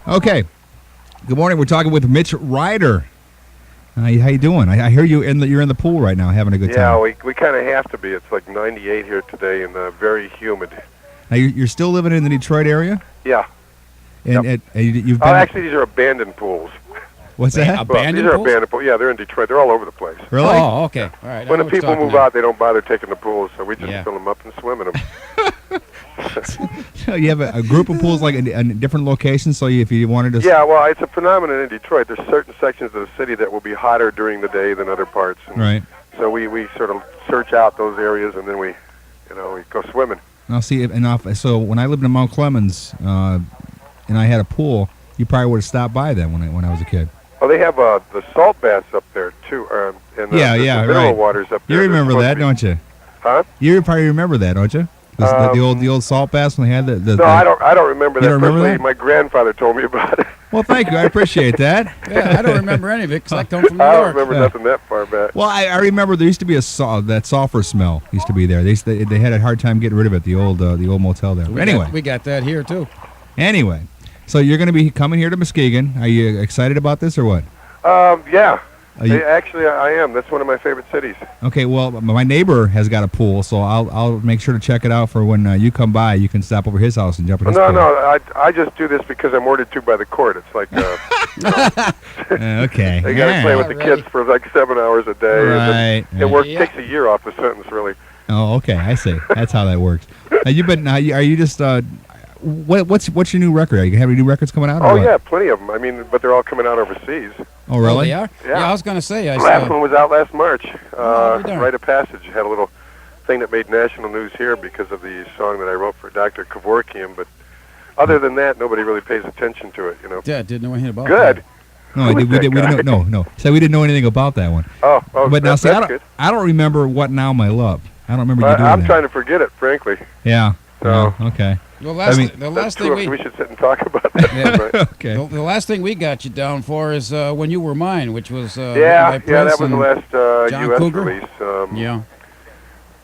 Okay. Good morning. We're talking with Mitch Ryder. How you doing? I hear you're in the pool right now, having a good time. Yeah, we kind of have to be. It's like 98 here today and very humid. Now you're still living in the Detroit area, Yeah. and, Yep. you've been. Oh, actually, these are abandoned pools. What's that? Well, Abandoned these are pools? abandoned pools. Yeah, they're in Detroit. They're all over the place. Really? Oh, okay. All right. When the people move out, they don't bother taking the pools, so we just Yeah. fill them up and swim in them. So you have a group of pools like in different locations. So if you wanted to. Yeah, well, it's a phenomenon in Detroit. There's certain sections of the city that will be hotter during the day than other parts. And Right. so we sort of search out those areas, and then we go swimming. Now see, so when I lived in Mount Clemens, and I had a pool, you probably would have stopped by then when I was a kid. Oh, they have the salt baths up there, too. And the mineral right. waters up there. You remember that, don't you? Huh? You probably remember that, don't you? The old salt baths when they had the No, I don't remember that. You don't remember personally. that? My grandfather told me about it. Well, thank you. I appreciate that. Yeah, I don't remember any of it because I come from New I don't York. remember nothing that far back. Well, I remember there used to be that sulfur smell used to be there. They had a hard time getting rid of it. The old motel there. We got that here too. Anyway, so you're going to be coming here to Muskegon. Are you excited about this or what? Yeah. You- Actually, I am. That's one of my favorite cities. Okay, well, my neighbor has got a pool, so I'll make sure to check it out for when you come by. You can stop over his house and jump in his pool. No. I just do this because I'm ordered to by the court. It's like Okay. they got to play with the kids for like 7 hours a day. Right. Takes a year off the sentence, really. Oh, okay. I see. That's how that works. Are you just what's your new record? Are you having new records coming out? Or Oh what? yeah, plenty of them. I mean, but they're all coming out overseas. Oh, really? Oh, they are? Yeah. I was going to say. Last one was out last March. Oh, darn. Rite of Passage had a little thing that made national news here because of the song that I wrote for Dr. Kevorkian. But other than that, nobody really pays attention to it. Yeah, didn't know anything about Good. that. No, Who is we that guy? didn't. No. So we didn't know anything about that one. Oh, But now, see, that's good. I don't remember What Now, My Love. I don't remember you doing I'm that. trying to forget it, frankly. Yeah. So- Oh, okay. The I mean, last That's thing true. We should sit and talk about that. Yeah. Right? Okay. the last thing we got you down for is When You Were Mine, which was Yeah, by Prince that was the and last John U.S. Cougar? release. Yeah.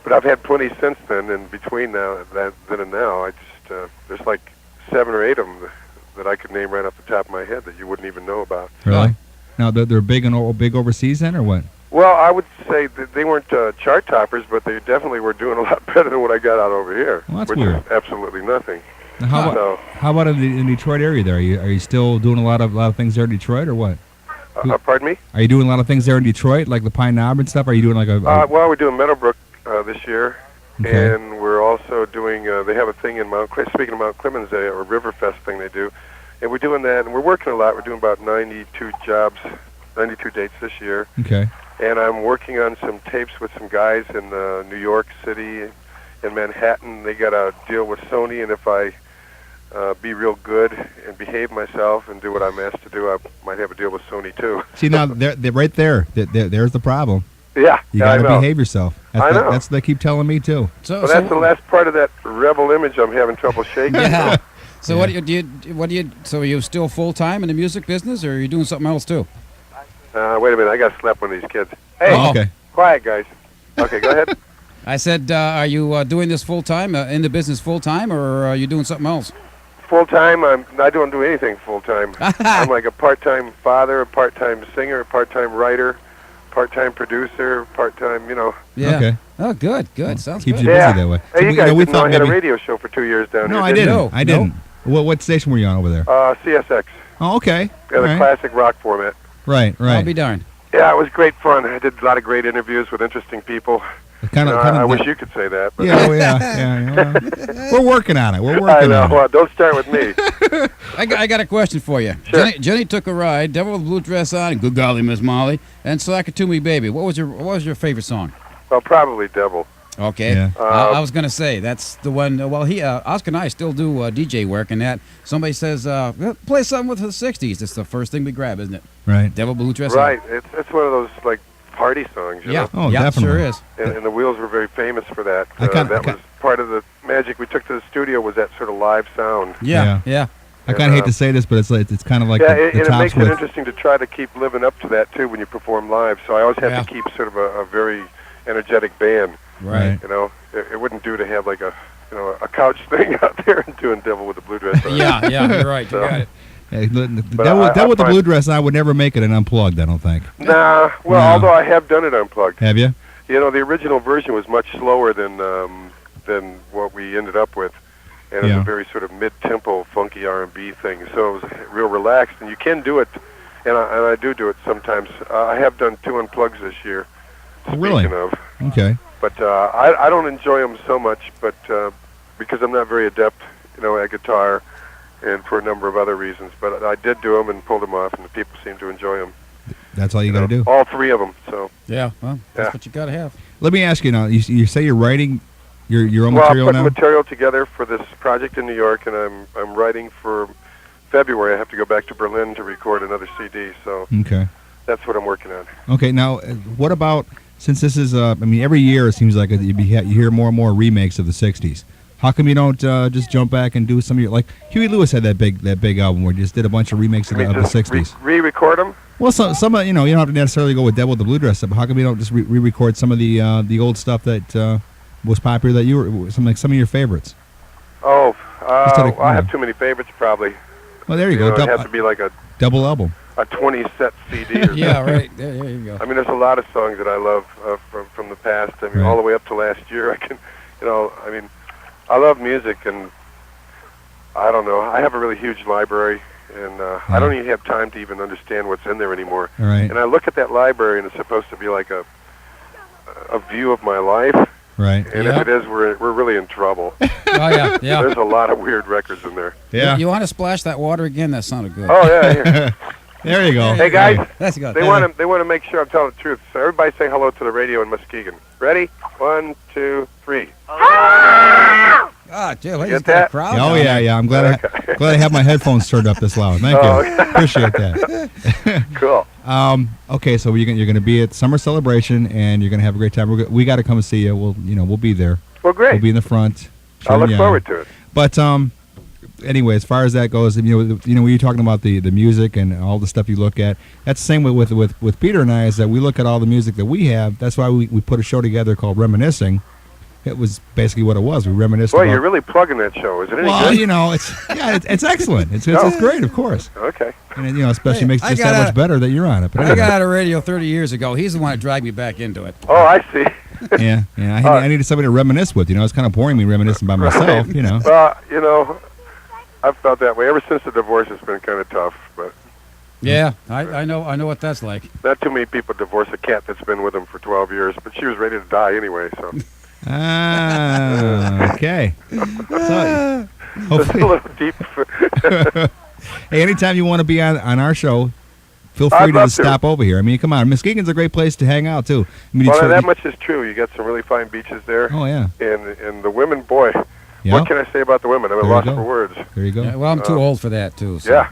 But I've had plenty since then, and between then and now, I just there's like 7 or 8 of them that I could name right off the top of my head that you wouldn't even know about. Really? Now they're big overseas then, or what? Well, I would say that they weren't chart toppers, but they definitely were doing a lot better than what I got out over here, Well, that's which weird. is absolutely nothing. Now, So, how about in the Detroit area there? Are you still doing a lot of things there in Detroit, or what? pardon me? Are you doing a lot of things there in Detroit, like the Pine Knob and stuff? Are you doing like a Well, we're doing Meadowbrook this year, Okay. and we're also doing. They have a thing in Speaking of Mount Clemens, a Riverfest thing they do, and we're doing that, and we're working a lot. We're doing about 92 jobs, 92 dates this year. okay? And I'm working on some tapes with some guys in New York City and Manhattan. They got a deal with Sony, and if I be real good and behave myself and do what I'm asked to do, I might have a deal with Sony too. See now, they're right there. There's the problem. Yeah, You yeah, I got to know. behave yourself. I know. That's what they keep telling me too. So, Well, that's the last part of that rebel image I'm having trouble shaking. Yeah. So Yeah. what do you? So are you still full time in the music business, or are you doing something else too? Wait a minute, I got to slap one of these kids. Hey, Oh, okay. quiet guys. Okay, go ahead. I said, are you doing this full time in the business full time, or are you doing something else? Full time, I don't do anything full time. I'm like a part-time father, a part-time singer, a part-time writer, part-time producer, part-time, Yeah. Okay. Oh, good. Sounds Keeps good. you busy that way. Hey, you we- guys we didn't know thought I had a maybe- radio show for 2 years down No, here. I did you? didn't. I didn't. What station were you on over there? CSX. Oh, okay. Yeah, the All right. classic rock format. Right. I'll be darned. Yeah, it was great fun. I did a lot of great interviews with interesting people. Kind of. I wish you could say that. But Yeah, yeah. We're working on it. We're I working know. on it. Well, don't start with me. I got a question for you. Sure. Jenny took a ride, Devil with a Blue Dress On, Good Golly Miss Molly, and Slack It To Me Baby. What was your favorite song? Well, probably Devil. Okay. Yeah. I was gonna say that's the one. Well, Oscar and I still do DJ work, and that somebody says play something with the '60s. It's the first thing we grab, isn't it? Right. Devil Blue Dress On. Right. It's one of those like party songs. You Yeah. know? Oh, yeah, definitely. sure is. And the Wheels were very famous for that. I kinda- that was part of the magic we took to the studio was that sort of live sound. Yeah. I kind of hate to say this, but it's kind of like Yeah, the and it tops makes it with. interesting to try to keep living up to that too when you perform live. So I always have Yeah. to keep sort of a very energetic band. Right. You know, it wouldn't do to have like a couch thing out there and doing Devil with the Blue Dress on. Yeah, you're right. You So- got it. Hey, But that with the find- blue dress, I would never make it an unplugged. I don't think. Nah, well, No. although I have done it unplugged. Have you? You know, the original version was much slower than what we ended up with, and it Yeah. was a very sort of mid-tempo, funky R&B thing. So it was real relaxed, and you can do it, and I do it sometimes. I have done 2 unplugs this year. Really? Speaking of, Okay. but I don't enjoy them so much, but because I'm not very adept, at guitar, and for a number of other reasons. But I did do them and pulled them off, and the people seem to enjoy them. That's all you got to do. All 3 of them. So Yeah, well, that's Yeah. what you got to have. Let me ask you now. You say you're writing your own well, I'm material putting now? material together for this project in New York, and I'm writing for February. I have to go back to Berlin to record another CD. So Okay. that's what I'm working on. Okay. Now, what about since this is? I mean, every year it seems like you hear more and more remakes of the '60s. How come you don't just jump back and do some of your like Huey Lewis had that big album where he just did a bunch of remakes of the just '60s. Re-record them? Well, some you don't have to necessarily go with Devil with the Blue Dress, but how come you don't just re-record some of the old stuff that was popular that you were some of your favorites? Oh, Just out of- I have too many favorites probably. Well, there you You go. know, it has to be like a Double album. 20-set CD. Or Yeah, something. right. There you go. I mean, there's a lot of songs that I love from the past. I mean, Right. all the way up to last year. I mean, I love music, and I don't know. I have a really huge library, and I don't even have time to even understand what's in there anymore. All right. And I look at that library, and it's supposed to be like a view of my life. Right. And Yeah. if it is, we're really in trouble. Oh, yeah, yeah. There's a lot of weird records in there. Yeah. You want to splash that water again? That sounded good. Oh yeah. Here. There you go. Hey guys, That's good. they want to make sure I'm telling the truth. So everybody say hello to the radio in Muskegon. Ready? 1, 2, 3. Ah, Jill, Get he's got a that? crowd. Oh down yeah, there. yeah. I'm glad glad I have my headphones turned up this loud. Thank you. Oh, okay. Appreciate that. Cool. Okay, so you're going to be at Summer Celebration and you're going to have a great time. We got to come and see you. We'll be there. Well, great. We'll be in the front. I look cheering you on. forward to it. But anyway, as far as that goes, when you're talking about the music and all the stuff you look at, that's the same with Peter and I. Is that we look at all the music that we have. That's why we put a show together called Reminiscing. It was basically what it was. We reminisced. Boy, about, you're really plugging that show. Is it any well, good? it's excellent. It's great, of course. Okay. And it, especially Hey, makes I it just got that a- much better that you're on it. But I anyway. got out of radio 30 years ago. He's the one that dragged me back into it. Oh, I see. yeah. I needed somebody to reminisce with. It's kind of boring me reminiscing by myself. Well, I've felt that way ever since the divorce. It's been kind of tough, but Yeah, I know what that's like. not too many people divorce a cat that's been with them for 12 years. But she was ready to die anyway, so Ah, okay. So, it's a hopefully, little deep. hey, anytime you want to be on our show, feel I'd free to love stop over here. I mean, come on, Muskegon's a great place to hang out too. I mean, Well, Detroit- that much is true. You got some really fine beaches there, Oh yeah, and the women, boy, yeah. what can I say about the women? I'm at There you loss go. for words. There you go. Yeah, well, I'm too old for that too. So. Yeah.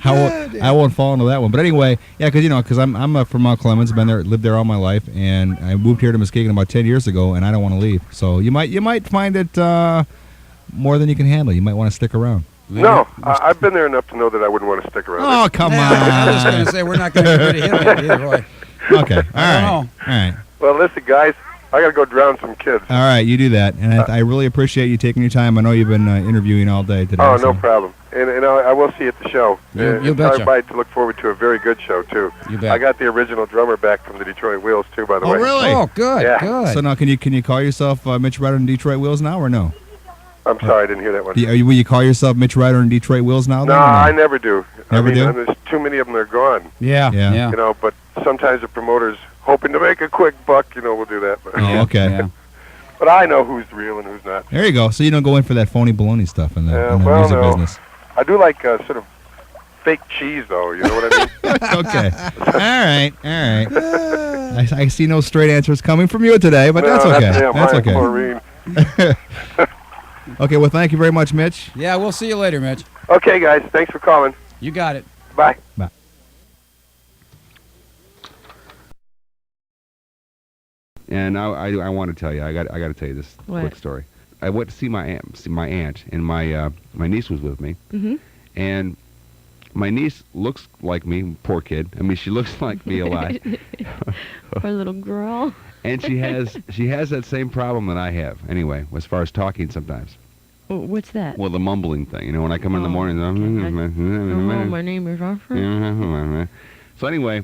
I won't fall into that one. But anyway, yeah, because I'm from Mount Clemens, been there, lived there all my life, and I moved here to Muskegon about 10 years ago, and I don't want to leave. So you might find it more than you can handle. You might want to stick around. No, I've been there enough to know that I wouldn't want to stick around. Oh, come on. I was going to say we're not going to get rid of him either, Roy. Okay, all right, know. all right. Well, listen, guys, I got to go drown some kids. All right, you do that, and I really appreciate you taking your time. I know you've been interviewing all day today. Oh, so- no problem. And I will see you at the show. You And tell betcha. everybody to look forward to a very good show, too. You bet. I got the original drummer back from the Detroit Wheels, too, by the Oh, way. really? Oh, good, Yeah. good. So now, can you call yourself Mitch Ryder and Detroit Wheels now, or no? I'm sorry, I didn't hear that one. Will you call yourself Mitch Ryder and Detroit Wheels now? No, then, or I never do. Never do? There's too many of them, they're gone. yeah, Yeah. yeah. But sometimes the promoters, hoping to make a quick buck, will do that. But, Oh, okay. Yeah. but I know who's real and who's not. There you go. So you don't go in for that phony baloney stuff in the, Yeah, in the well, music no. business. I do like sort of fake cheese, though. You know what I mean? Okay. All right. I see no straight answers coming from you today, but that's No, okay. yeah, That's mine, okay. Chlorine. Okay. Well, thank you very much, Mitch. Yeah, we'll see you later, Mitch. Okay, guys, thanks for calling. You got it. Bye. And I want to tell you, I got to tell you this What? quick story. I went to see my aunt, and my niece was with me, and my niece looks like me, poor kid. I mean, she looks like me a lot, Poor little girl. and she has that same problem that I have. Anyway, as far as talking sometimes, What's that? Well, the mumbling thing. You know, when I come in the morning, Hello, my name is Arthur. So anyway,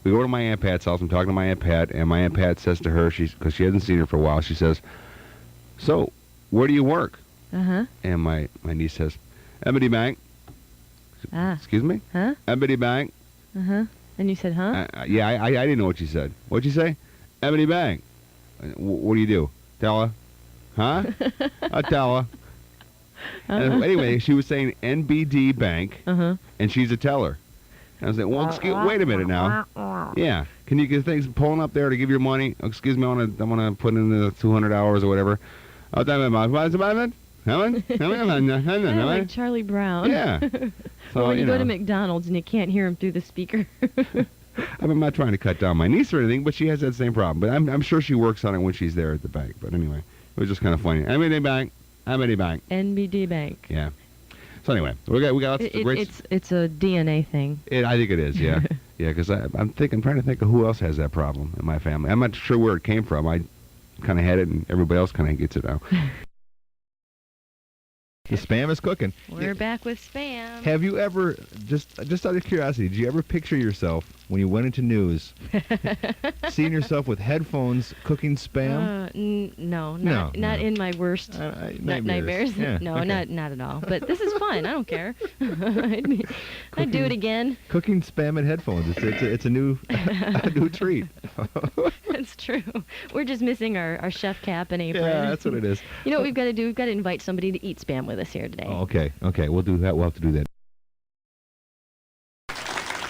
we go to my Aunt Pat's house. I'm talking to my Aunt Pat, and my Aunt Pat says to her, because she hasn't seen her for a while, she says, "So, where do you work?" Uh-huh. And my niece says, "Ebony Bank." Ah. Excuse me? Huh? Ebony Bank. Uh-huh. And you said, huh? Yeah, I didn't know what she said. What'd you say? Ebony Bank. What do you do? Tell her. Huh? I tell her. Anyway, she was saying NBD Bank, and she's a teller. And I was like, well, wait a minute now. Yeah. Can you get things pulling up there to give your money? Oh, excuse me, I want to put in the 200 hours or whatever. Oh, Like Charlie Brown. Yeah. So, Or when you go to McDonald's and you can't hear him through the speaker. I'm not trying to cut down my niece or anything, but she has that same problem. But I'm sure she works on it when she's there at the bank. But anyway, it was just kind of funny. NBD Bank. NBD Bank. Yeah. So anyway, we got lots of great. It's a DNA thing. I think it is. Yeah. Yeah. Because I'm trying to think of who else has that problem in my family. I'm not sure where it came from. I kind of had it, and everybody else kind of gets it now. The spam is cooking. We're back with spam. Have you ever, just out of curiosity, did you ever picture yourself when you went into news, seeing yourself with headphones cooking spam? No, not in my worst nightmares. Yeah, no, okay. not at all. But this is fun. I don't care. I'd do it again. Cooking spam and headphones. It's a new treat. That's true. We're just missing our chef cap and apron. Yeah, that's what it is. You know what we've got to do? We've got to invite somebody to eat spam with us here today. Oh, okay. We'll do that. We'll have to do that.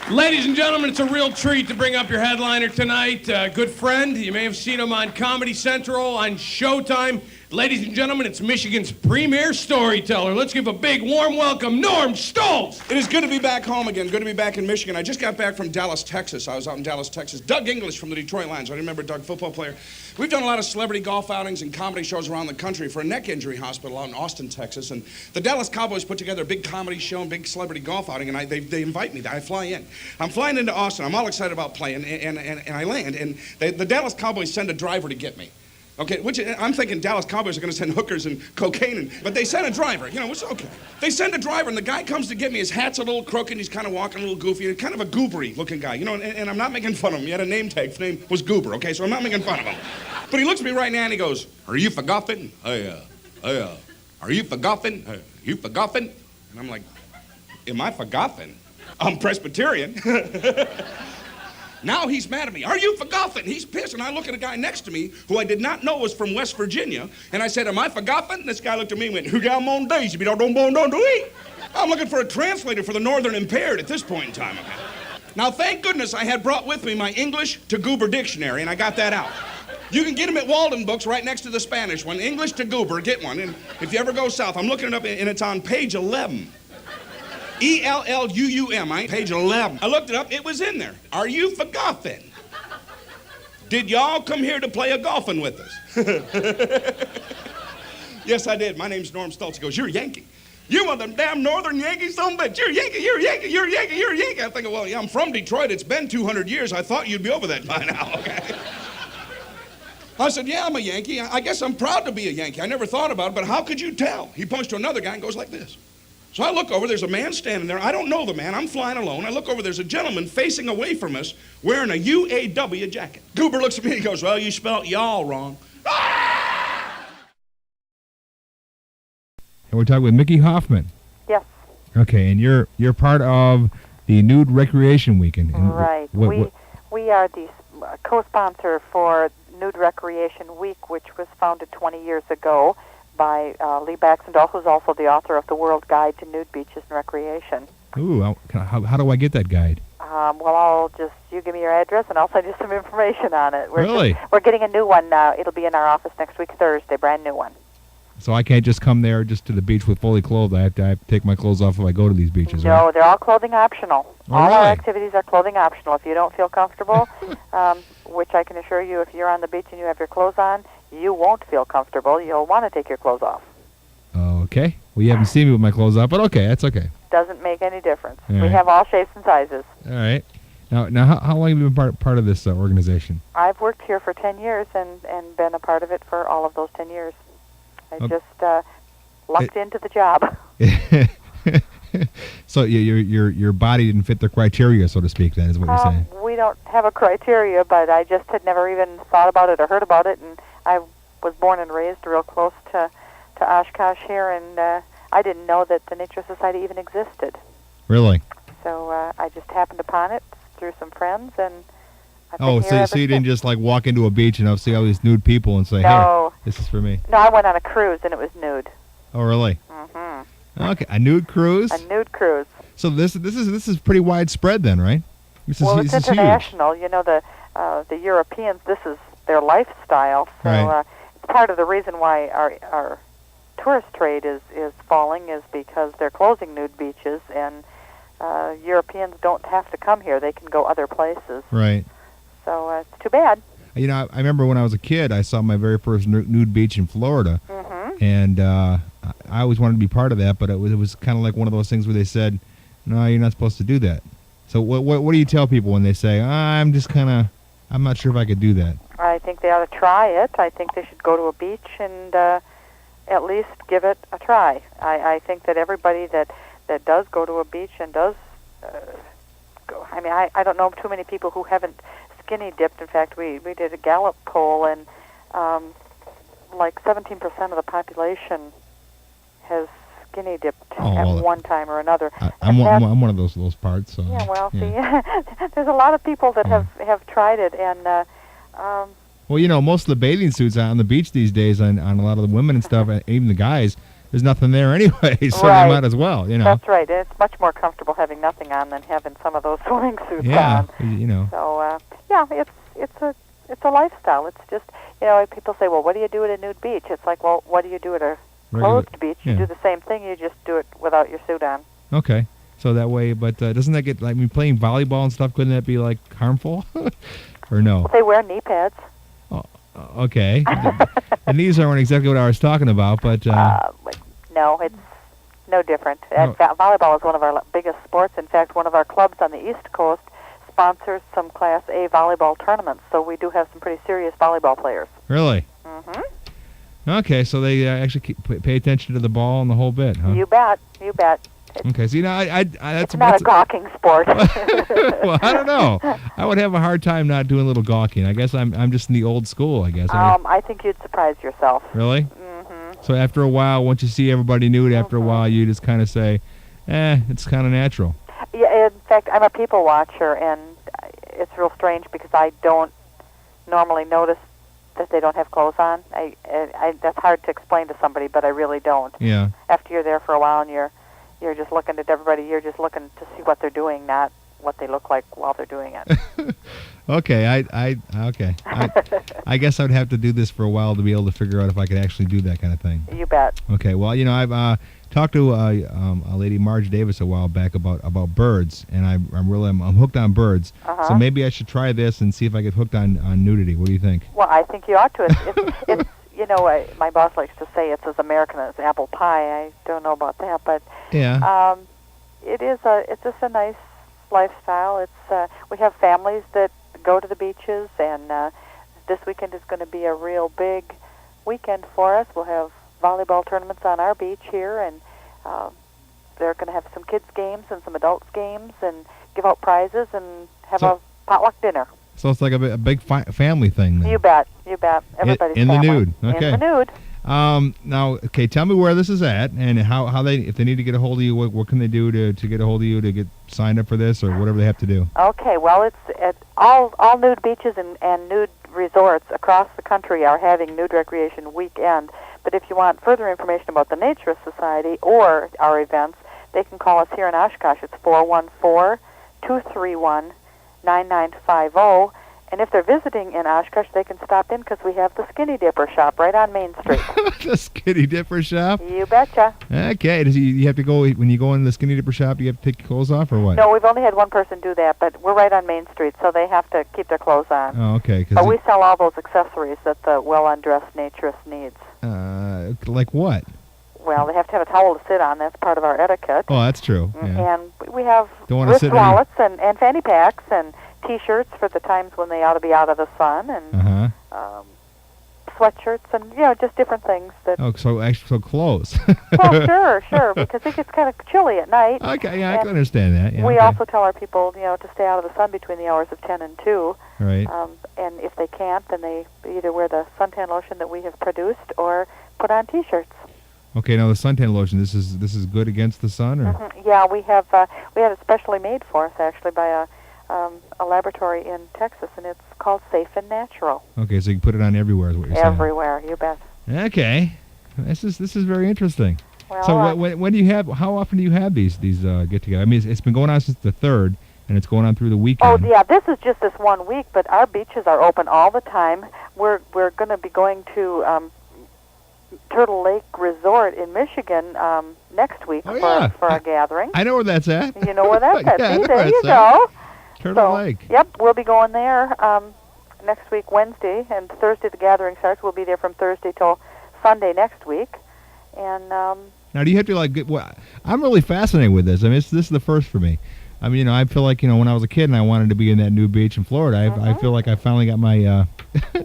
Ladies and gentlemen, it's a real treat to bring up your headliner tonight. Good friend. You may have seen him on Comedy Central, on Showtime. Ladies and gentlemen, it's Michigan's premier storyteller. Let's give a big, warm welcome, Norm Stoltz. It is good to be back home again. Good to be back in Michigan. I just got back from Dallas, Texas. I was out in Dallas, Texas. Doug English from the Detroit Lions. I remember Doug, football player. We've done a lot of celebrity golf outings and comedy shows around the country for a neck injury hospital out in Austin, Texas. And the Dallas Cowboys put together a big comedy show and big celebrity golf outing, and they invite me. I fly in. I'm flying into Austin. I'm all excited about playing, and I land. And the Dallas Cowboys send a driver to get me. Okay, which I'm thinking Dallas Cowboys are going to send hookers and cocaine, but they send a driver, which is okay. They send a driver, and the guy comes to get me. His hat's a little crooked, he's kind of walking a little goofy, kind of a goobery-looking guy, and I'm not making fun of him. He had a name tag. His name was Goober, okay, so I'm not making fun of him. But he looks at me right now, and he goes, "Are you forgotten? Are you forgotten? You forgotten?" And I'm like, "Am I forgotten? I'm Presbyterian." Now he's mad at me. "Are you forgotten?" He's pissed, and I look at a guy next to me who I did not know was from West Virginia, and I said, "Am I forgotten?" This guy looked at me and went, "Who got on days? I'm looking for a translator for the Northern Impaired at this point in time. Okay? Now, thank goodness I had brought with me my English to Goober dictionary, and I got that out. You can get them at Walden Books right next to the Spanish one. English to Goober, get one. And if you ever go south, I'm looking it up, and it's on page 11. ELLUUM, page 11. I looked it up, it was in there. "Are you forgotten? Did y'all come here to play a golfing with us?" Yes, I did. My name's Norm Stoltz. He goes, "You're a Yankee. You are the damn Northern Yankees, son of a bitch. You're a Yankee, you're a Yankee, you're a Yankee, you're a Yankee." I'm thinking, well, yeah, I'm from Detroit. It's been 200 years. I thought you'd be over that by now, okay? I said, "Yeah, I'm a Yankee. I guess I'm proud to be a Yankee. I never thought about it, but how could you tell?" He points to another guy and goes like this. So I look over, there's a man standing there. I don't know the man, I'm flying alone. I look over, there's a gentleman facing away from us wearing a UAW jacket. Goober looks at me and he goes, "Well, you spelled y'all wrong." And we're talking with Mickey Hoffman. Yes. Okay, and you're part of the Nude Recreation Weekend. And Right. We are the co-sponsor for Nude Recreation Week, which was founded 20 years ago by Lee Baxendall, who's also the author of the World Guide to Nude Beaches and Recreation. Ooh, how do I get that guide? Well, you give me your address, and I'll send you some information on it. Really? We're getting a new one now. It'll be in our office next week, Thursday, brand new one. So I can't just come there just to the beach with fully clothed. I have to take my clothes off if I go to these beaches. No, right? they're all clothing optional. Oh, all really? our activities are clothing optional. If you don't feel comfortable, which I can assure you, if you're on the beach and you have your clothes on, you won't feel comfortable. You'll want to take your clothes off. Okay. Well, you haven't seen me with my clothes off, but okay, that's okay. Doesn't make any difference. All We right. have all shapes and sizes. All right. Now, how long have you been part of this organization? I've worked here for 10 years and been a part of it for all of those 10 years. I just lucked into the job. So your body didn't fit the criteria, so to speak. Then is what you're saying. We don't have a criteria, but I just had never even thought about it or heard about it, and I was born and raised real close to Oshkosh here, and I didn't know that the Nature Society even existed. Really? So I just happened upon it through some friends, and I've been Oh, here ever so you didn't since. just like walk into a beach and see all these nude people and say, No. "Hey, this is for me." No, I went on a cruise, and it was nude. Oh, really? Mm-hmm. Okay, a nude cruise. A nude cruise. So this is pretty widespread then, right? This Well, is, it's this is huge. international. You know, the Europeans, this is their lifestyle. So Right. it's part of the reason why our tourist trade is falling is because they're closing nude beaches, and Europeans don't have to come here. They can go other places. Right. So it's too bad. You know, I remember when I was a kid, I saw my very first nude beach in Florida, Mm-hmm. and I always wanted to be part of that, but it was kind of like one of those things where they said, "No, you're not supposed to do that." So what do you tell people when they say, I'm not sure if I could do that? I think they ought to try it. I think they should go to a beach and at least give it a try. I think that everybody that does go to a beach and does go, I mean, I don't know too many people who haven't skinny dipped. In fact, we did a Gallup poll, and like 17% of the population has skinny dipped at one time or another. I'm one of those parts. So, yeah, well, see, there's a lot of people that have tried it, and well, you know, most of the bathing suits on the beach these days, on a lot of the women and stuff, even the guys, there's nothing there anyway, so right. they might as well, you know. That's right. And it's much more comfortable having nothing on than having some of those swimming suits Yeah, on. you know. So yeah, it's a lifestyle. It's just, you know, people say, well, what do you do at a nude beach? It's like, well, what do you do at a closed beach? You do the same thing. You just do it without your suit on. Okay. So that way, but doesn't that get, like, I mean, playing volleyball and stuff, couldn't that be, like, harmful? Or no? Well, they wear knee pads. Okay. The knees aren't exactly what I was talking about, but... no, it's no different. Volleyball is one of our biggest sports. In fact, one of our clubs on the East Coast sponsors some Class A volleyball tournaments, so we do have some pretty serious volleyball players. Really? Mm-hmm. Okay, so they actually pay attention to the ball and the whole bit, huh? You bet. You bet. Okay, so, you know, It's not a gawking sport. Well, I don't know. I would have a hard time not doing a little gawking. I guess I'm just in the old school, I guess. I think you'd surprise yourself. Really? Mm-hmm. So after a while, once you see everybody nude, after a while, you just kind of say, it's kind of natural. Yeah, in fact, I'm a people watcher, and it's real strange because I don't normally notice that they don't have clothes on. That's hard to explain to somebody, but I really don't. Yeah. After you're there for a while and you're just looking at everybody, you're just looking to see what they're doing, not what they look like while they're doing it. Okay, okay. I guess I would have to do this for a while to be able to figure out if I could actually do that kind of thing. You bet. Okay, well, you know, I've talked to a lady, Marge Davis, a while back about birds, and I'm hooked on birds. Uh-huh. So maybe I should try this and see if I get hooked on nudity. What do you think? Well, I think you ought to. It's you know, my boss likes to say it's as American as apple pie. I don't know about that, but yeah, it's just a nice lifestyle. It's we have families that go to the beaches, and this weekend is going to be a real big weekend for us. We'll have volleyball tournaments on our beach here, and they're going to have some kids games and some adults games, and give out prizes and have a potluck dinner. So it's like a big family thing then. You bet. You bet. Everybody's in family. the nude. Okay. In the nude. Now, okay, tell me where this is at, and how they, if they need to get a hold of you, what can they do to get a hold of you to get signed up for this, or whatever they have to do? Okay, well, it's at all nude beaches and nude resorts across the country are having Nude Recreation Weekend. But if you want further information about the Nature Society or our events, they can call us here in Oshkosh. It's 414-231-9950. And if they're visiting in Oshkosh, they can stop in because we have the Skinny Dipper shop right on Main Street. The Skinny Dipper shop? You betcha. Okay. You have to go, when you go in the Skinny Dipper shop, do you have to take your clothes off or what? No, we've only had one person do that, but we're right on Main Street, so they have to keep their clothes on. Oh, okay. But we sell all those accessories that the well-undressed naturist needs. Like what? Well, they have to have a towel to sit on. That's part of our etiquette. Oh, that's true. Yeah. And we have wrist wallets and fanny packs and T-shirts for the times when they ought to be out of the sun, and sweatshirts and just different things that. Oh, so clothes. Well, sure, because it gets kind of chilly at night. Okay, yeah, I can understand that. Yeah, we okay. also tell our people, to stay out of the sun between the hours of 10 and 2. Right. And if they can't, then they either wear the suntan lotion that we have produced or put on T-shirts. Okay, now the suntan lotion. This is good against the sun, or? Mm-hmm. Yeah, we have it specially made for us actually by a laboratory in Texas, and it's called Safe and Natural. Okay, so you can put it on everywhere, is what you're saying. Everywhere, you bet. Okay, this is very interesting. Well, so when do you have? How often do you have these get-together? I mean, it's been going on since the 3rd, and it's going on through the weekend. Oh yeah, this is just this 1 week, but our beaches are open all the time. We're going to be going to Turtle Lake Resort in Michigan next week for a gathering. I know where that's at. You know where that's at? Yeah, See, there you go. Turtle Lake. Yep, we'll be going there next week, Wednesday, and Thursday the gathering starts. We'll be there from Thursday till Sunday next week. And now, do you have to I'm really fascinated with this. I mean, this is the first for me. I mean, I feel like when I was a kid and I wanted to be in that new beach in Florida, I feel like I finally got my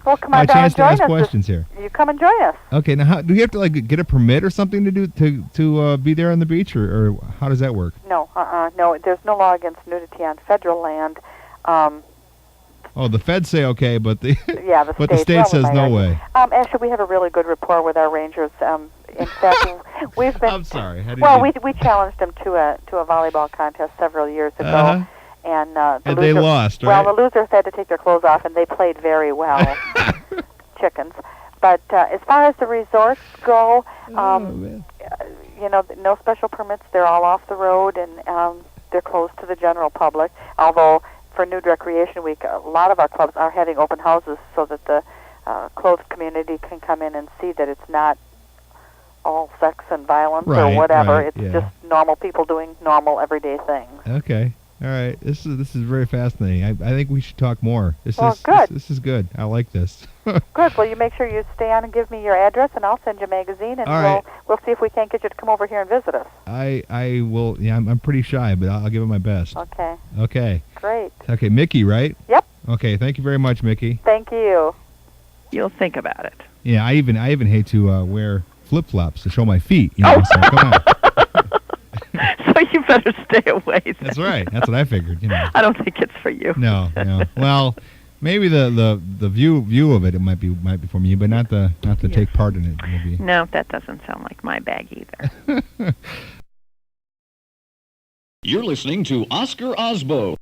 well, come my on chance to down ask and join us. questions here. You come and join us. Okay, now do you have to get a permit or something to be there on the beach, or how does that work? No, no. There's no law against nudity on federal land. Oh, the feds say okay, but the the state says no way. Actually, we have a really good rapport with our rangers. In fact, we've been. I'm sorry. We challenged them to a volleyball contest several years ago, and they lost, right? Well, the losers had to take their clothes off, and they played very well. Chickens. But as far as the resorts go, no special permits. They're all off the road, and they're closed to the general public. Although for Nude Recreation Week, a lot of our clubs are having open houses so that the clothed community can come in and see that it's not all sex and violence or whatever. It's just normal people doing normal everyday things. Okay. All right. This is very fascinating. I think we should talk more. Good. This is good. I like this. Good. Well, you make sure you stay on and give me your address, and I'll send you a magazine, and we'll see if we can't get you to come over here and visit us. I will. Yeah, I'm pretty shy, but I'll give it my best. Okay. Okay. Great. Okay, Mickey, right? Yep. Okay. Thank you very much, Mickey. Thank you. You'll think about it. Yeah, I even hate to wear flip-flops to show my feet. So come on. So you better stay away then. That's right. That's what I figured. I don't think it's for you. No. Well, maybe the view of it might be for me, but not to take part in it. Maybe. No, that doesn't sound like my bag either. You're listening to Oscar Osbo.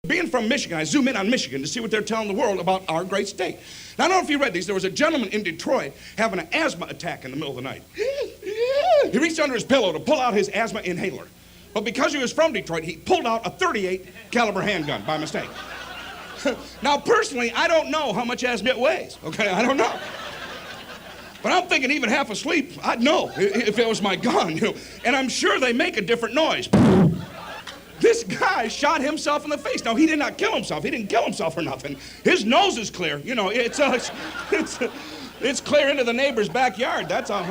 Being from Michigan, I zoom in on Michigan to see what they're telling the world about our great state. Now, I don't know if you read these. There was a gentleman in Detroit having an asthma attack in the middle of the night. He reached under his pillow to pull out his asthma inhaler. But because he was from Detroit, he pulled out a .38 caliber handgun by mistake. Now, personally, I don't know how much asthma it weighs. Okay, I don't know. But I'm thinking even half asleep, I'd know if it was my gun. And I'm sure they make a different noise. This guy shot himself in the face. Now, he did not kill himself. He didn't kill himself or nothing. His nose is clear. It's clear into the neighbor's backyard. That's all.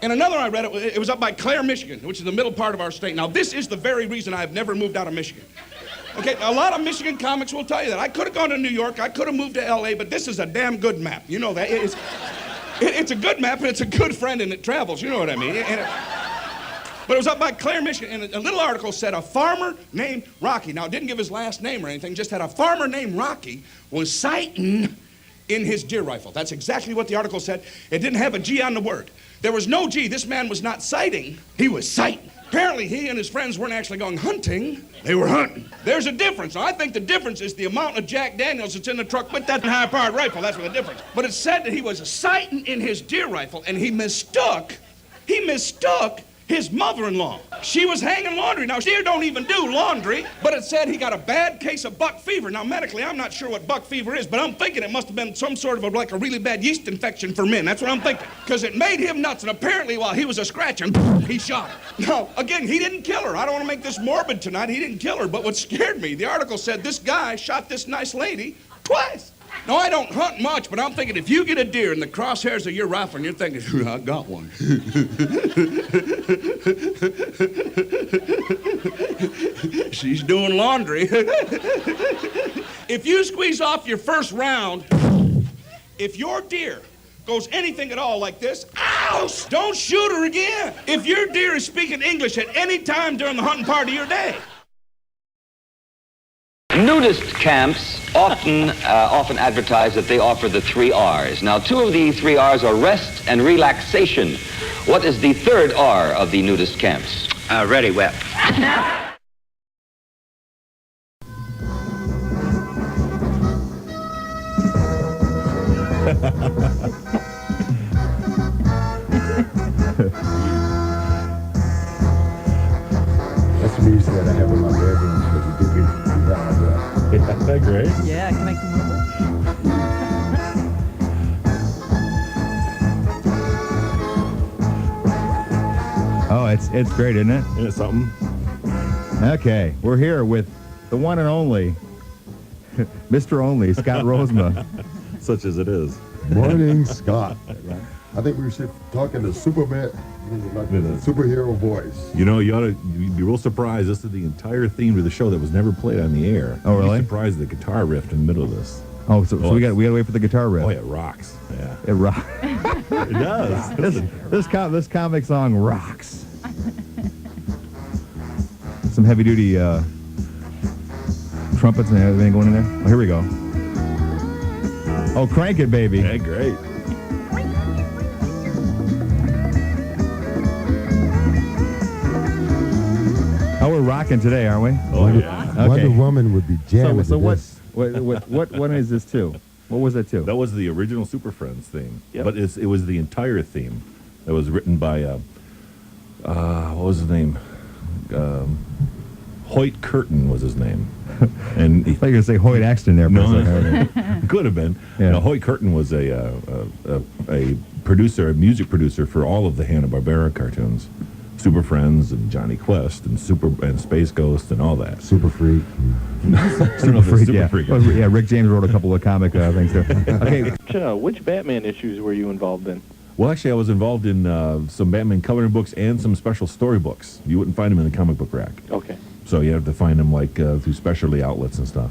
And another I read, it was up by Clare, Michigan, which is the middle part of our state. Now, this is the very reason I've never moved out of Michigan. Okay, a lot of Michigan comics will tell you that. I could have gone to New York. I could have moved to L.A., but this is a damn good map. You know that. It's a good map, and it's a good friend, and it travels. You know what I mean? But it was up by Clare, Michigan, and a little article said a farmer named Rocky, now it didn't give his last name or anything, just had a farmer named Rocky was sighting in his deer rifle. That's exactly what the article said. It didn't have a G on the word. There was no G. This man was not sighting, he was sighting. Apparently he and his friends weren't actually going hunting, they were hunting. There's a difference. Now, I think the difference is the amount of Jack Daniels that's in the truck with that high-powered rifle. That's what the difference. But it said that he was sighting in his deer rifle, and he mistook his mother-in-law. She was hanging laundry. Now, she don't even do laundry, but it said he got a bad case of buck fever. Now, medically, I'm not sure what buck fever is, but I'm thinking it must have been some sort of a really bad yeast infection for men. That's what I'm thinking. Because it made him nuts, and apparently while he was a-scratching, he shot her. Now, again, he didn't kill her. I don't want to make this morbid tonight. He didn't kill her, but what scared me, the article said this guy shot this nice lady twice. Now, I don't hunt much, but I'm thinking if you get a deer in the crosshairs of your rifle and you're thinking, I got one. She's doing laundry. If you squeeze off your first round, if your deer goes anything at all like this, ouch! Don't shoot her again. If your deer is speaking English at any time during the hunting part of your day. Nudist camps often advertise that they offer the 3 R's. Now, 2 of the 3 R's are rest and relaxation. What is the 3rd R of the nudist camps? Ready, wet. That's the music that I have in my bedroom because you did get that. Isn't that great? Yeah, can I come over? Oh, it's great, isn't it? Isn't it something? Okay, we're here with the one and only Mr. Only, Scott Rosema. Such as it is. Morning, Scott. I think we should talk in the Superman, like the superhero voice. You know, you'd be real surprised. This is the entire theme to the show that was never played on the air. Oh, really? You'd be surprised at the guitar riff in the middle of this. Oh, so we got to wait for the guitar riff. Oh, yeah, it rocks. Yeah. It rocks. It does. This comic song rocks. Some heavy duty trumpets and everything going in there. Oh, here we go. Oh, crank it, baby. Yeah, great. Oh, we're rocking today, aren't we? Oh, yeah. Okay. Wonder Woman would be jamming So to this. what one is this to? What was that to? That was the original Super Friends theme. Yep. But it was the entire theme. That was written by, what was his name? Hoyt Curtin was his name. And I thought you were going to say Hoyt Axton there. No, could have been. Yeah. Now, Hoyt Curtin was a producer, a music producer for all of the Hanna-Barbera cartoons. Super Friends and Johnny Quest and Space Ghost and all that. Super Freak. Super Freak, yeah. Freak. Well, yeah, Rick James wrote a couple of comic things there. Okay. Which Batman issues were you involved in? Well, actually, I was involved in some Batman coloring books and some special storybooks. You wouldn't find them in the comic book rack. Okay. So you have to find them like through specialty outlets and stuff.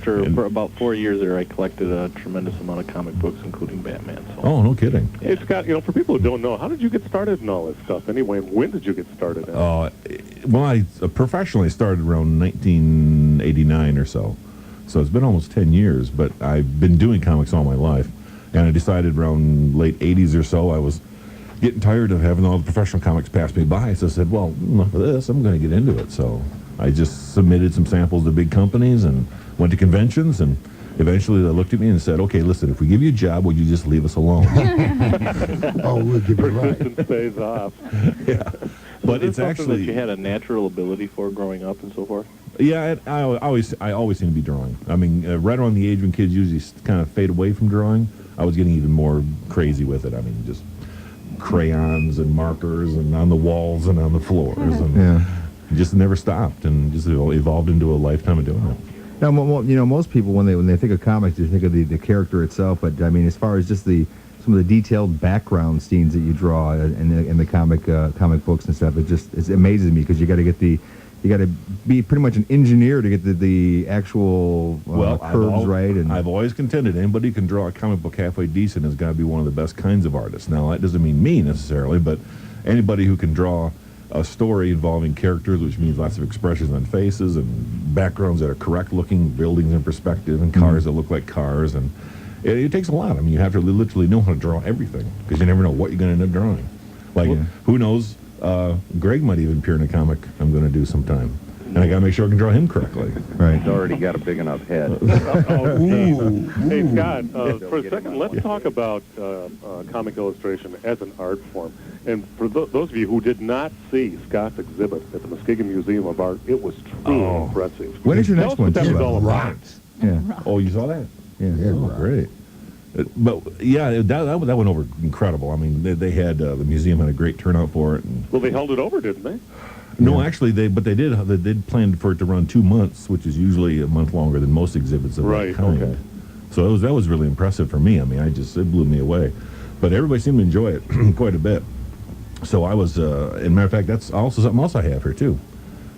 For about 4 years there, I collected a tremendous amount of comic books, including Batman. So. Oh, no kidding. Yeah. Hey, Scott, for people who don't know, how did you get started in all this stuff anyway, and when did you get started in it? Well, I professionally started around 1989 or so. So it's been almost 10 years, but I've been doing comics all my life. And I decided around late 80s or so, I was getting tired of having all the professional comics pass me by. So I said, well, enough of this, I'm going to get into it. So I just submitted some samples to big companies and went to conventions, and eventually they looked at me and said, okay, listen, if we give you a job, would you just leave us alone? Oh, we'll give you right. Persistence pays off. Yeah. But it's something actually... that you had a natural ability for growing up and so forth? Yeah, I always seem to be drawing. I mean, right around the age when kids usually kind of fade away from drawing, I was getting even more crazy with it. I mean, just crayons and markers and on the walls and on the floors. And just never stopped and just evolved into a lifetime of doing it. Now, most people when they think of comics, they think of the character itself. But I mean, as far as just some of the detailed background scenes that you draw in the comic books and stuff, it amazes me because you got to be pretty much an engineer to get the actual curves right. And I've always contended anybody who can draw a comic book halfway decent has got to be one of the best kinds of artists. Now, that doesn't mean me necessarily, but anybody who can draw a story involving characters, which means lots of expressions on faces and backgrounds that are correct looking, buildings in perspective, and cars that look like cars, and it takes a lot. I mean, you have to literally know how to draw everything because you never know what you're going to end up drawing. Like, who knows? Greg might even appear in a comic I'm going to do sometime. And I got to make sure I can draw him correctly. Right. He's already got a big enough head. Hey, Scott, for a second, let's talk about comic illustration as an art form. And for those of you who did not see Scott's exhibit at the Muskegon Museum of Art, it was truly impressive. When is your next one? That was all about. Yeah. Oh, you saw that? Yeah. Oh, great. But yeah, that went over incredible. I mean, they had the museum had a great turnout for it. And Well, they held it over, didn't they? no, actually, they did plan for it to run 2 months, which is usually a month longer than most exhibits of that kind. Okay. So that was really impressive for me. I mean, it blew me away. But everybody seemed to enjoy it quite a bit. So I was, as a matter of fact, that's also something else I have here too.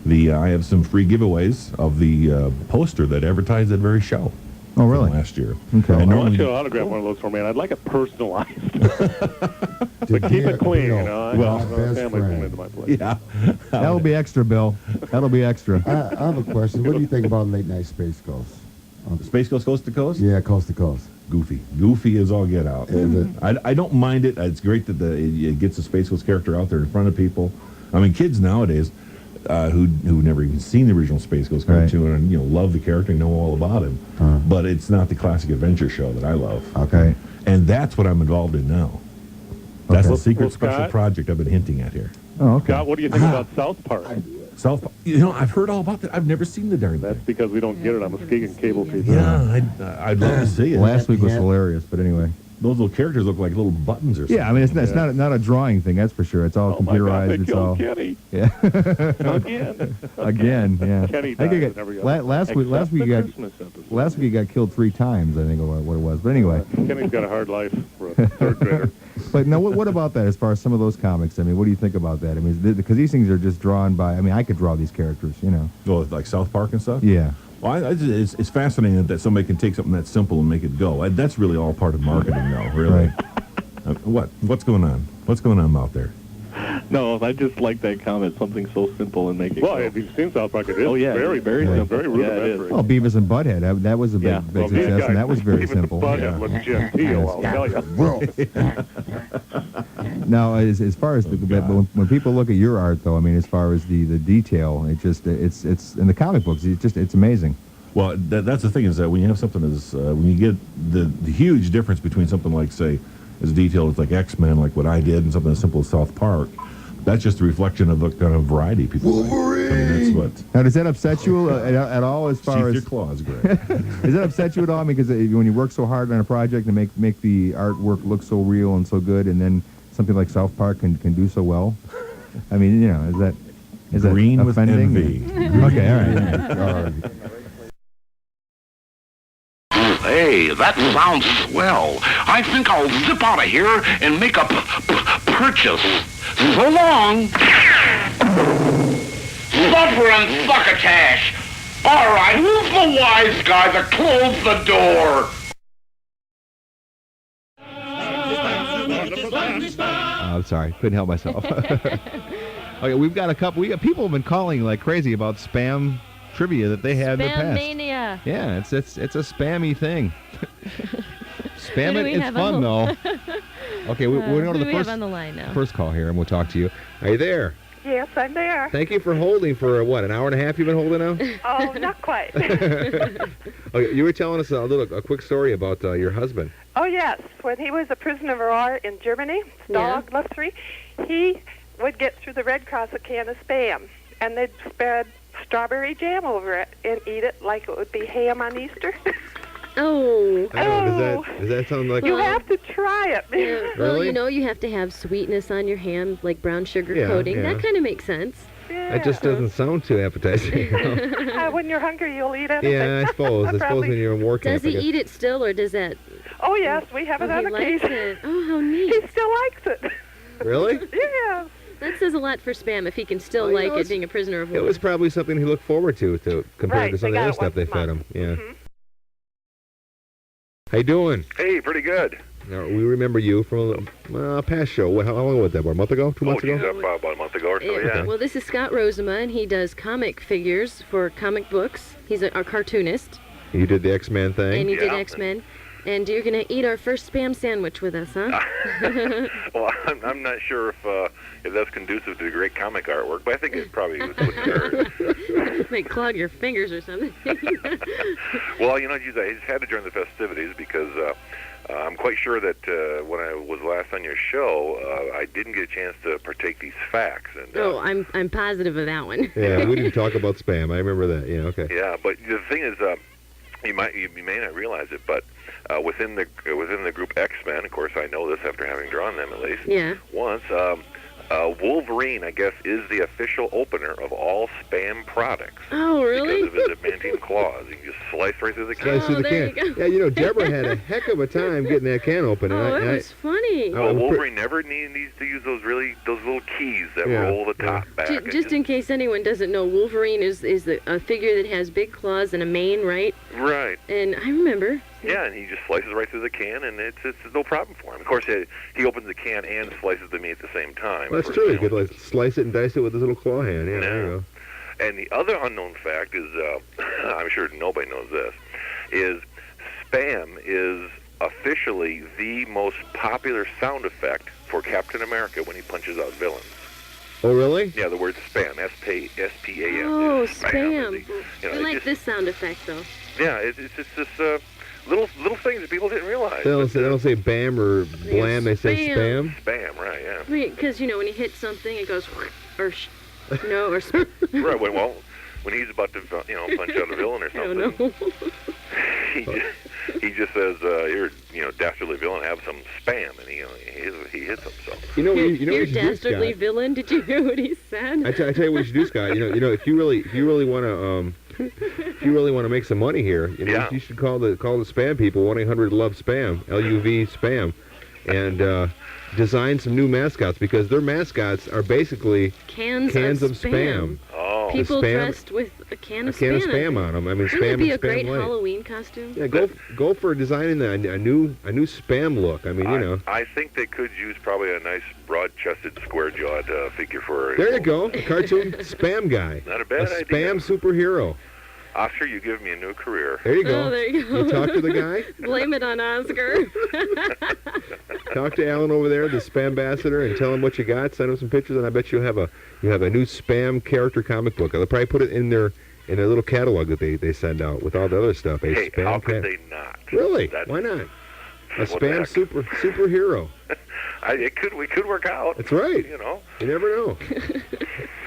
I have some free giveaways of the poster that advertised that very show. Oh, really? Last year. Okay. And I want normally, you to autograph one of those for me, and I'd like it personalized. But keep it clean, you know. Well, family come into my place. yeah. That'll be extra, Bill. That'll be extra. I have a question. What do you think about late night Space Ghost? Space Ghost Coast to Coast? Yeah, coast to coast. Goofy as all get out. Is it? I don't mind it. It's great that it gets the Space Ghost character out there in front of people. I mean, kids nowadays who never even seen the original Space Ghost cartoon and love the character and know all about him, but it's not the classic adventure show that I love. Okay. And that's what I'm involved in now. That's Okay. the secret Well, special Scott? project I've been hinting at here. Oh, okay. Scott, what do you think about South Park? South Park. I've heard all about that. I've never seen the darn That's thing. because we don't get it on Muskegon cable feed. Yeah, I'd love to see it. Last week was hilarious, but anyway. Those little characters look like little buttons or something. Yeah, I mean, it's not a drawing thing, that's for sure. It's all Oh my God, computerized. they It's killed all. Kenny. Yeah. Again. Again, yeah. Kenny I think dies it in every got, other- last week except he the got Christmas episode. last week he got killed 3 times. I think what it was. But anyway. Kenny's got a hard life for a third grader. But no, what about that? As far as some of those comics, I mean, what do you think about that? I mean, because these things are just drawn by. I mean, I could draw these characters, Well, like South Park and stuff? Yeah. Well, it's fascinating that somebody can take something that's simple and make it go. That's really all part of marketing, though, really. Right. What's going on? What's going on out there? No, I just like that comment. Something so simple and make it Well, go. if you've seen South Park, it is very simple, very Yeah, it is. rudimentary. Oh, Beavis and Butthead. That was a big, big Well, these success, guys, and that was very even simple. the Butthead looks genteel, I'll tell you. Now, as far as when people look at your art, though, I mean, as far as the detail, it's in the comic books. It's amazing. Well, that's the thing is that when you have something as when you get the huge difference between something like, say, as detailed as like X-Men, like what I did, and something as simple as South Park, that's just a reflection of the kind of variety people like. I mean, that's what. Now, does that upset you at all as far Sheath as your claws, Greg. Does that upset you at all? Because when you work so hard on a project and make the artwork look so real and so good, and then something like South Park can do so well, I mean, is that Green with offending? envy. Okay, all right. Hey, that sounds swell. I think I'll zip out of here and make a purchase. So long. Suffer and succotash. All right, who's the wise guy that closed the door? I'm sorry, couldn't help myself. Okay, we've got people have been calling like crazy about spam trivia that they had in the past. Mania. Yeah, it's a spammy thing. Spam it, it's fun though. Okay, we're going to who the do we have on the line now? first call here, and we'll talk to you. Are you there? Yes, I'm there. Thank you for holding for what, an hour and a half you've been holding now? Oh, not quite. Okay, you were telling us a quick story about your husband. Oh, yes. When he was a prisoner of war in Germany, Stalag Luft 3, he would get through the Red Cross a can of Spam, and they'd spread strawberry jam over it and eat it like it would be ham on Easter. Oh. I know, does that sound like... You have to try it. Well, you have to have sweetness on your ham, like brown sugar Yeah, coating. yeah. That kind of makes sense. It just doesn't sound too appetizing. When you're hungry, you'll eat anything. Yeah, I suppose. I suppose when you're in war camp. Does he eat it still, or does that... Oh, yes, we have it on he likes occasion. it. Oh, how neat. He still likes it. Really? Yeah. That says a lot for Spam if he can still Well, like it being a prisoner of war. It was probably something he looked forward to compared Right, to some of they the got other it stuff they once a fed him. month. Yeah. Mhm. How you doing? Hey, pretty good. Now, we remember you from a past show. How long was that? What, a month ago? 2 months ago? About a month ago or so, yeah. Well, this is Scott Rosema, and he does comic figures for comic books. He's a cartoonist, You did the X-Men thing? and he did X-Men. And you're going to eat our first Spam sandwich with us, huh? Well, I'm not sure if that's conducive to great comic artwork, but I think it probably wouldn't hurt. May clog your fingers or something. Well, geez, I just had to join the festivities because I'm quite sure that when I was last on your show, I didn't get a chance to partake these facts. And Oh, I'm positive of that one. Yeah, we didn't talk about Spam. I remember that. Yeah, okay. Yeah, but the thing is, you may not realize it, but within the group X-Men, of course, I know this after having drawn them at least. Yeah. Once, Wolverine, I guess, is the official opener of all Spam products. Oh, really? Because of his adamantine claws. You can just slice right through the can. Slice through the can. Yeah, Deborah had a heck of a time getting that can open. Oh, that was funny. Well, Wolverine never needs to use those little keys that roll the top back. Just in case anyone doesn't know, Wolverine is a figure that has big claws and a mane, right? Right. And I remember. Yeah, and he just slices right through the can, and it's no problem for him. Of course, he opens the can and slices the meat at the same time. Well, that's true. You could like slice it and dice it with his little claw hand. Yeah, there you go. And the other unknown fact is, I'm sure nobody knows this, is Spam is officially the most popular sound effect for Captain America when he punches out villains. Oh, really? Yeah, the word spam, S-P-A-M. Oh, spam. I like this sound effect, though. Yeah, it's just little things that people didn't realize. They don't say bam or blam. They say spam. Spam, right? Yeah. Because when you hit something, it goes or right. When he's about to punch out a villain or something, I don't know. he just says, "You're dastardly villain, have some spam," and he hits him. So you're dastardly villain. Did you hear what he said? I tell you what you should do, Scott. If you really want to make some money here, you should call the spam people 1-800-LOVE-SPAM, LUV spam, and design some new mascots, because their mascots are basically cans of spam. Oh, people dressed with a can of spam on them. I mean, Wouldn't spam it be and a spam great light. Halloween costume? Yeah, go for designing a new spam look. I mean, I think they could use probably a nice broad-chested, square-jawed figure for. There you go, a cartoon spam guy. Not a bad idea. A spam superhero. Oscar, you give me a new career. There you go. Oh, there you go. You talk to the guy. Blame it on Oscar. Talk to Alan over there, the spam ambassador, and tell him what you got. Send him some pictures, and I bet you'll have a new spam character comic book. They'll probably put it in their little catalog that they send out with all the other stuff. Hey, how could they not? Really? Why not? A spam superhero. It could work out. That's right. You know. You never know.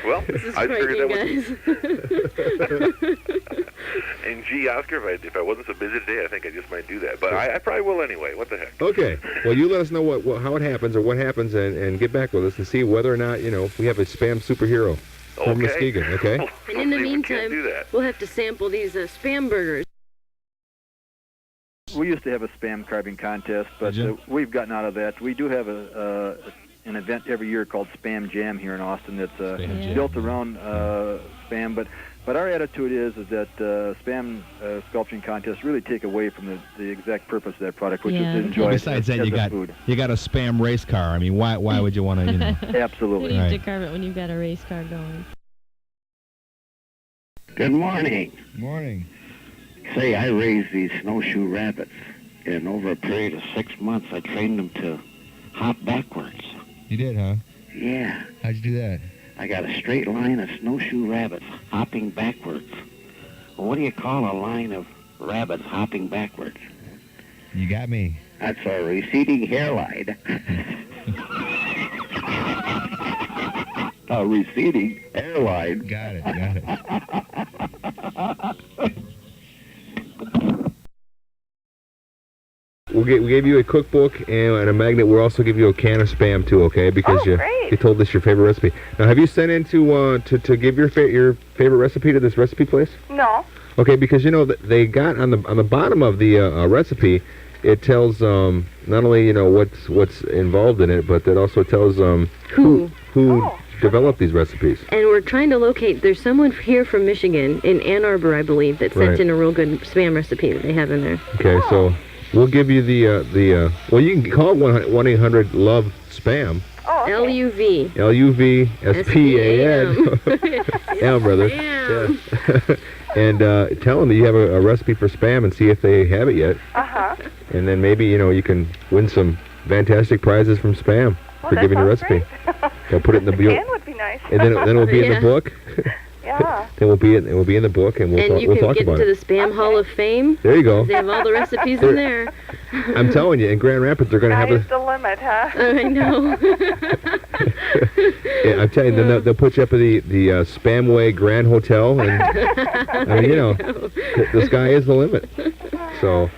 Well, This is I figured frightening, guys. And gee, Oscar, if I wasn't so busy today, I think I just might do that. But I probably will anyway. What the heck? Okay. Well, you let us know how it happens or what happens, and get back with us and see whether or not we have a spam superhero from Muskegon. Okay. And in the meantime, we'll have to sample these spam burgers. We used to have a spam carving contest, but we've gotten out of that. We do have an event every year called Spam Jam here in Austin that's built around spam, but our attitude is that spam sculpting contests really take away from the exact purpose of that product, which is to enjoy Besides that, you got a spam race car. I mean, why would you want to, Absolutely. You need to carve it when you've got a race car going. Good morning. Morning. Say, I raised these snowshoe rabbits, and over a period of 6 months, I trained them to hop backwards. You did, huh? Yeah. How'd you do that? I got a straight line of snowshoe rabbits hopping backwards. Well, what do you call a line of rabbits hopping backwards? You got me. That's a receding hairline. A receding hairline. Got it. We gave you a cookbook and a magnet. We'll also give you a can of spam too, okay? Because you told us your favorite recipe. Now, have you sent in to give your favorite recipe to this recipe place? No. Okay, because they got on the bottom of the recipe, it tells not only what's involved in it, but it also tells who developed these recipes. And we're trying to locate. There's someone here from Michigan in Ann Arbor, I believe, that sent in a real good spam recipe that they have in there. Okay, so we'll give you the well, you can call 1-800-LOVE-SPAM. Oh, okay. LUV. LUVSPAM. Yeah, brother. Yeah. And tell them that you have a recipe for spam and see if they have it yet. And then maybe you can win some fantastic prizes from spam for giving your recipe. They'll put it in the book. Can would be nice. And then it'll be in the book. Yeah. Then it will be in the book, and we'll talk about it. And you can get into the Spam Hall of Fame. There you go. They have all the recipes in there. I'm telling you, in Grand Rapids, they're going to have Sky's the limit, huh? I know. Yeah, I'm telling you, they'll put you up at the Spamway Grand Hotel, and I mean, the sky is the limit. So,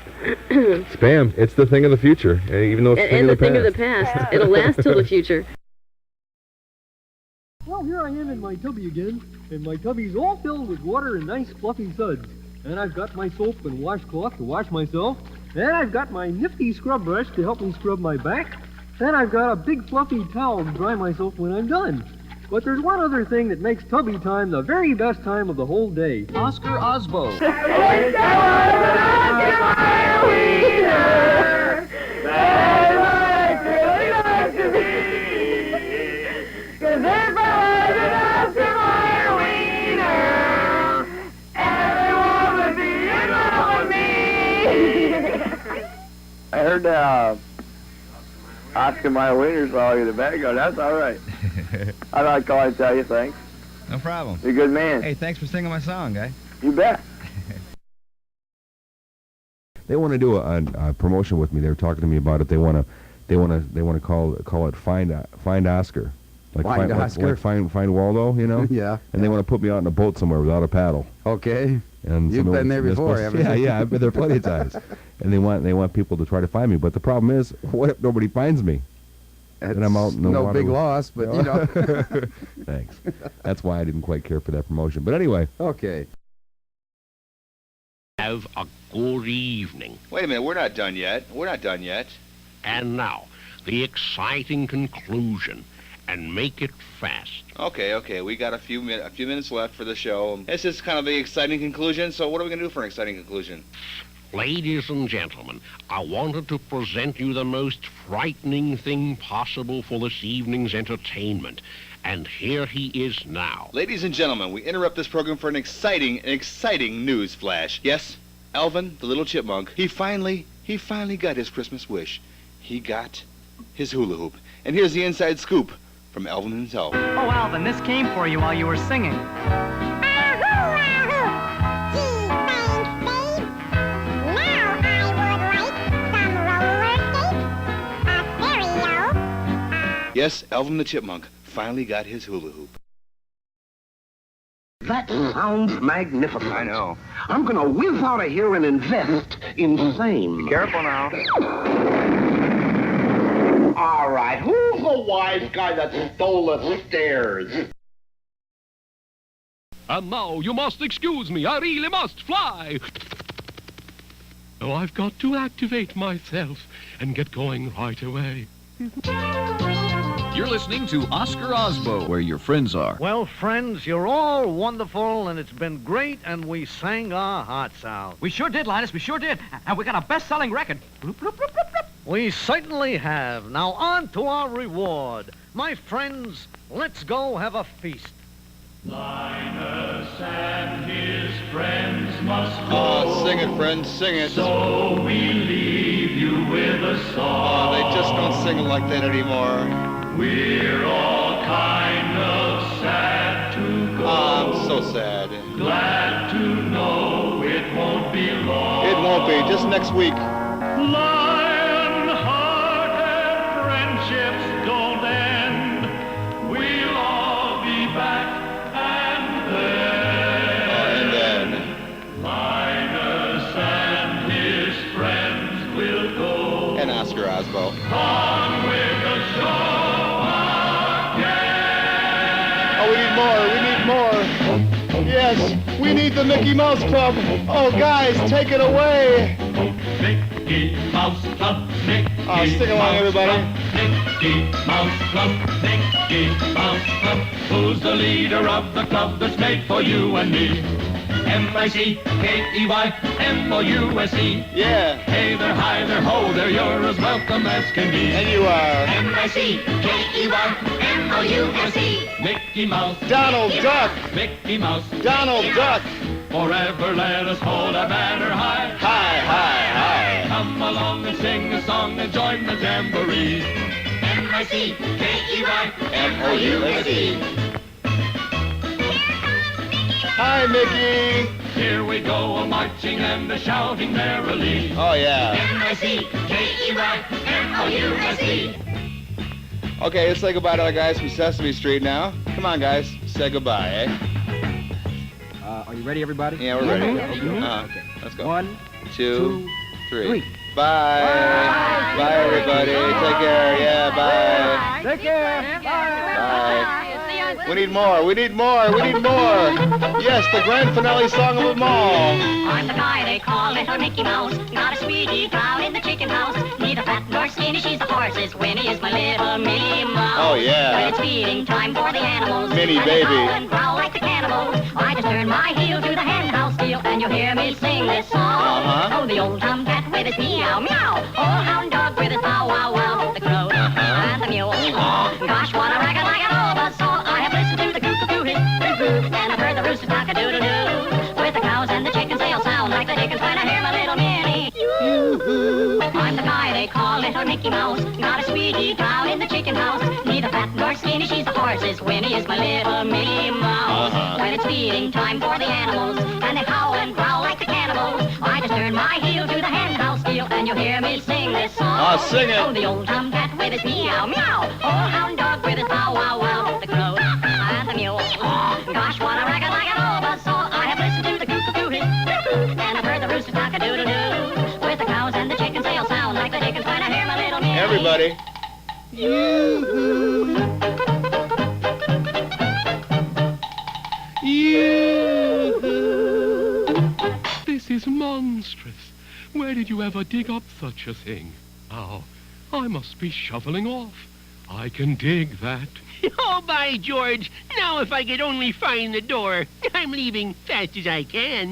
spam, it's the thing of the future, even though it's the thing of the past. It'll last till the future. Well, here I am in my tubby again, and my tubby's all filled with water and nice fluffy suds. And I've got my soap and washcloth to wash myself, and I've got my nifty scrub brush to help me scrub my back. Then I've got a big fluffy towel to dry myself when I'm done. But there's one other thing that makes tubby time the very best time of the whole day. Oscar Osbo. I heard Oscar my wiener song in the background. That's all right. I'd like to call and tell you thanks. No problem. You're a good man. Hey, thanks for singing my song, guy. You bet. They want to do a promotion with me. They were talking to me about it. They want to call it Find Oscar. Find Oscar? Like find Waldo, you know? Yeah. And they want to put me out in a boat somewhere without a paddle. Okay. And You've been there before, haven't you? Yeah, I've been there plenty of times. And they want people to try to find me. But the problem is, what if nobody finds me? And I'm out in the water. No big loss, but you know. Thanks. That's why I didn't quite care for that promotion. But anyway. Okay. Have a good evening. Wait a minute, we're not done yet. We're not done yet. And now, the exciting conclusion. And make it fast. Okay. We got a few minutes left for the show. This is kind of the exciting conclusion, so what are we going to do for an exciting conclusion? Ladies and gentlemen, I wanted to present you the most frightening thing possible for this evening's entertainment. And here he is now. Ladies and gentlemen, we interrupt this program for an exciting news flash. Yes, Alvin, the little chipmunk, he finally got his Christmas wish. He got his hula hoop. And here's the inside scoop from Alvin himself. Oh, Alvin, this came for you while you were singing. Yes, Alvin the chipmunk finally got his hula hoop. That sounds magnificent. I know. I'm going to whiz out of here and invest in same. Be careful now. All right, who's the wise guy that stole the stairs? And now you must excuse me. I really must fly. Oh, I've got to activate myself and get going right away. You're listening to Oscar Osbo, where your friends are. Well, friends, you're all wonderful, and it's been great, and we sang our hearts out. We sure did, Linus. We sure did. And we got a best-selling record. Bloop, bloop, bloop, bloop, bloop. We certainly have. Now on to our reward. My friends, let's go have a feast. Linus and his friends must go. Oh, sing it, friends, sing it. So we leave you with a song. Oh, they just don't sing it like that anymore. We're all kind of sad to go. Oh, I'm so sad. Glad to know it won't be long. It won't be, just next week. Lion-hearted friendships don't end. We'll all be back and then. Linus and his friends will go. And Oscar Osbo. On with the show. We need more. Yes, we need the Mickey Mouse Club. Oh, guys, take it away. Mickey Mouse Club, Mickey sing along, everybody. Mickey Mouse Club, Mickey Mouse Club. Who's the leader of the club that's made for you and me? M-I-C-K-E-Y-M-O-U-S-E. Yeah. Hey there, hi there, ho there, you're as welcome as can be. And you are. M-I-C-K-E-Y-M-O-U-S-E. Mickey Mouse. Donald Duck. Mickey Mouse. Donald Duck. Forever let us hold our banner high. High, high, high. Come along and sing a song and join the jamboree. M-I-C-K-E-Y-M-O-U-S-E. Hi, Mickey. Here we go, a marching and a shouting merrily. Oh, yeah. M-I-C-K-E-Y-M-O-U-S-E. Okay, let's say goodbye to the guys from Sesame Street now. Come on, guys. Say goodbye, eh? Are you ready, everybody? Yeah, we're ready. Okay. Let's go. 1, 2, 3. 3. Bye. Bye, everybody. Take care. Yeah, bye. Take care. Bye. We need more. We need more. We need more. Yes, the grand finale song of them all. I'm the guy they call Little Mickey Mouse. Got a sweetie down in the chicken house. Neither fat nor skinny, she's the horse's. Winnie is my little Minnie Mouse. Oh, yeah. When it's feeding time for the animals. Minnie, and baby. they howl and growl like the cannibals. I just turn my heel to the hen house deal, and you'll hear me sing this song. Oh, the old tomcat with his meow meow. Old hound dog with his bow wow wow. The crow and the mule. Gosh, what a racket like an old song. I have listened to the cuckoo his and I've heard the rooster talk a doodle doo. With the cows and the chickens, they'll sound like the dickens when I hear my little Minnie. Yoo-hoo. I'm the guy they call Little Mickey Mouse. Got a sweetie down in the chicken house. Neither fat nor skinny, she's the horse's. Winnie is my little Minnie Mouse. When it's feeding time for the animals, and they howl and growl like the cannibals, I just turn my heel to the hen house deal, and you'll hear me sing this song. Sing it. Oh, the old tomcat with his meow meow. Old hound dog with his bow wow wow. The crow and the mule. Gosh, what a racket like an old song. I have listened to the cuckoo his and I've heard the rooster talk a doodle doo. With the cows and the chickens, they'll sound like the dickens when I hear my little Minnie. Everybody. Yoo-hoo. This is monstrous. Where did you ever dig up such a thing? Now, I must be shoveling off. I can dig that. Oh, by George! Now if I could only find the door. I'm leaving fast as I can.